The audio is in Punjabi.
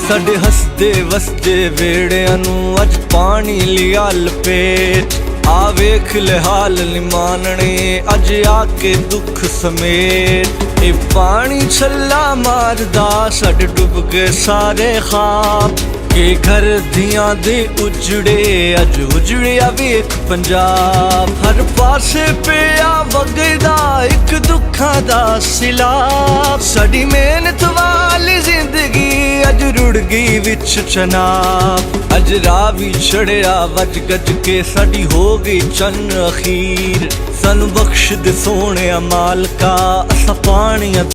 ਸਾਡੇ ਹੱਸਦੇ ਵਸਦੇ ਵੇੜਿਆਂ ਨੂੰ ਅੱਜ ਪਾਣੀ ਲਿਆ ਲਪੇਟ। ਆ ਵੇਖ ਲੈ ਹਾਲ ਨੀ ਮਾਨਣੇ ਅੱਜ ਆ ਕੇ ਦੁੱਖ ਸਮੇਟ। ਇਹ ਪਾਣੀ ਛੱਲਾ ਮਾਰਦਾ ਸਾਡੇ ਡੁੱਬ ਗਏ ਸਾਰੇ ਖਾਬ। ਕਿ ਘਰ ਦੀਆਂ ਦੇ ਉਜੜੇ ਅੱਜ ਉਜੜਿਆ ਵੇਖ ਪੰਜਾਬ। ਹਰ ਪਾਸੇ ਪਿਆ ਵਗਦਾ ਇੱਕ ਦੁੱਖਾਂ ਦਾ ਸਿਲਾਬ। ਸਾਡੀ ਮਿਹਨਤ ਵਾਲੀ ਜ਼ਿੰਦਗੀ ਅੱਜ ਰੁੜ ਗਈ ਵਿੱਚ ਚਨਾਬ। ਅੱਜ ਰਾਹ ਵੀ ਛੜਿਆ ਵੱਜ ਗੱਜ ਕੇ ਸਾਡੀ ਹੋ ਗਈ ਚੰਨ ਅਖੀਰ। ਸਾਨੂੰ ਬਖਸ਼ ਦੇ ਸੋਹਣਿਆ ਮਾਲਕਾ ਅਸਾਂ ਪਾਣੀ